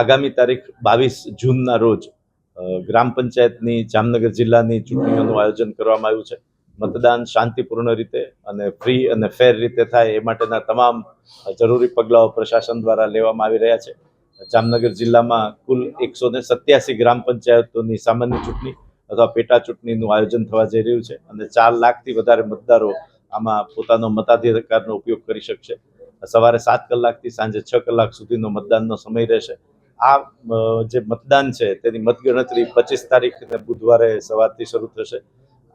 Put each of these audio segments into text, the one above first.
આગામી તારીખ 22 જૂનના રોજ ગ્રામ પંચાયતની જામનગર જિલ્લાની ચૂંટણીઓનું આયોજન કરવામાં આવ્યું છે. મતદાન શાંતિપૂર્ણ રીતે અને ફ્રી અને ફેર રીતે થાય એ માટેના તમામ જરૂરી પગલાઓ પ્રશાસન દ્વારા લેવામાં આવી રહ્યા છે. જામનગર જિલ્લામાં કુલ 187 ગ્રામ પંચાયતોની સામાન્ય ચૂંટણી અથવા પેટા ચૂંટણીનું આયોજન થવા જઈ રહ્યું છે અને 4 લાખથી વધારે મતદારો આમાં પોતાનો મતાધિકારનો ઉપયોગ કરી શકશે. સવારે 7 કલાકથી સાંજે 6 કલાક સુધીનો મતદાનનો સમય રહેશે. આ જે મતદાન છે તેની મતગણતરી 25 તારીખને બુધવારે સવારથી શરૂ થશે.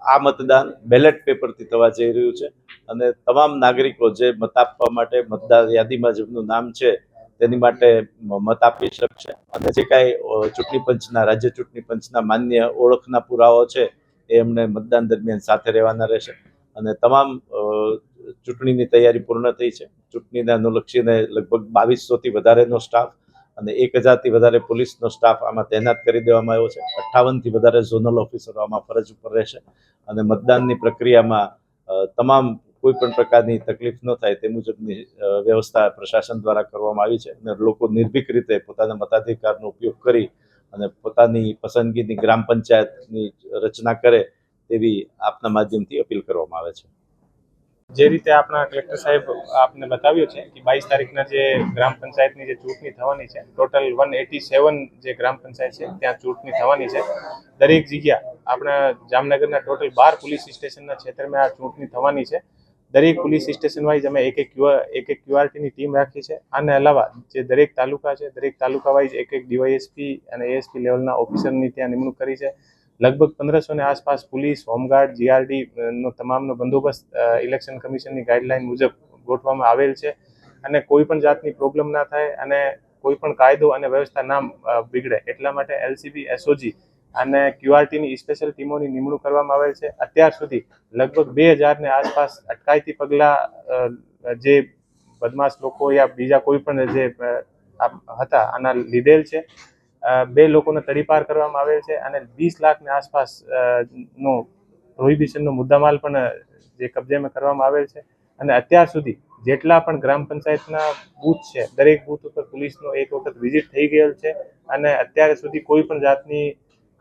આ મતદાન બેલેટ પેપરથી થવા જઈ રહ્યું છે અને તમામ નાગરિકો જે મત આપવા માટે મતદાર યાદીમાં જેમનું નામ છે તેની માટે મત આપી શકશે અને જે કાંઈ ચૂંટણી પંચના રાજ્ય ચૂંટણી પંચના માન્ય ઓળખના પુરાવાઓ છે એ એમને મતદાન દરમિયાન સાથે રહેવાના રહેશે અને તમામ ચૂંટણીની તૈયારી પૂર્ણ થઈ છે. ચૂંટણીને અનુલક્ષીને લગભગ 2200થી વધારેનો સ્ટાફ અને 1000થી વધારે પોલીસનો સ્ટાફ આમાં તૈનાત કરી દેવામાં આવ્યો છે. 58થી વધારે ઝોનલ ઓફિસરો આમાં ફરજ ઉપર રહેશે અને મતદાનની પ્રક્રિયામાં તમામ કોઈ પણ પ્રકારની તકલીફ ન થાય તે મુજબની વ્યવસ્થા પ્રશાસન દ્વારા કરવામાં આવી છે અને લોકો નિર્ભીક રીતે પોતાના મતાધિકારનો ઉપયોગ કરી અને પોતાની પસંદગીની ગ્રામ પંચાયતની રચના કરે તેવી આપના માધ્યમથી અપીલ કરવામાં આવે છે. જે રીતે આપણા કલેક્ટર સાહેબ આપને બતાવ્યું છે કે 22 તારીખના જે ગ્રામ પંચાયતની જે ચૂંટણી થવાની છે, ટોટલ 187 જે ગ્રામ પંચાયત છે ત્યાં ચૂંટણી થવાની છે. દરેક જગ્યા આપણા જામનગરના ટોટલ 12 પોલીસ સ્ટેશનના ક્ષેત્રમાં આ ચૂંટણી થવાની છે. દરેક પોલીસ સ્ટેશન વાઇઝ અમે એક ક્યુઆરટીની ટીમ રાખી છે. આને અલાવા જે દરેક તાલુકા છે, દરેક તાલુકા વાઇઝ એક ડીવાયએસપી અને એએસપી લેવલના ઓફિસરની ત્યાં નિમણૂક કરી છે. લગભગ 1500ની આસપાસ પોલીસ, હોમગાર્ડ, જીઆરડી નો તમામનો બંદોબસ્ત ઇલેક્શન કમિશનની ગાઈડલાઈન મુજબ ગોઠવવામાં આવેલ છે અને કોઈ પણ જાતની પ્રોબ્લેમ ના થાય અને કોઈ પણ કાયદો અને વ્યવસ્થા ના બિગડે એટલા માટે એલસીબી, એસઓજી અને ક્યુઆરટીની સ્પેશિયલ ટીમોની નિમણૂક કરવામાં આવેલ છે. અત્યાર સુધી લગભગ 2000ની આસપાસ અટકાયતી પગલાં જે બદમાશ લોકો યા બીજા કોઈ પણ જે હતા આના લીધેલ છે. 2 લોકોને તડીપાર કરવામાં આવેલ છે અને 20 લાખની આસપાસ નો પ્રોહિબિશનનો મુદ્દામાલ પણ જે કબજેમાં કરવામાં આવેલ છે અને અત્યાર સુધી જેટલા પણ ગ્રામ પંચાયતના બૂથ છે દરેક બૂથ ઉપર પોલીસનો એક વખત વિઝિટ થઈ ગયેલ છે અને અત્યાર સુધી કોઈ પણ જાતની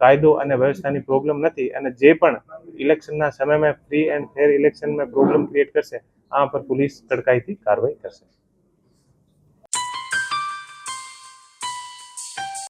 કાયદો અને વ્યવસ્થાની પ્રોબ્લેમ નથી અને જે પણ ઇલેક્શનના સમયમાં ફ્રી એન્ડ ફેર ઇલેક્શનમાં પ્રોબ્લેમ ક્રિએટ કરશે આ પર પોલીસ કડકાઈથી કાર્યવાહી કરશે.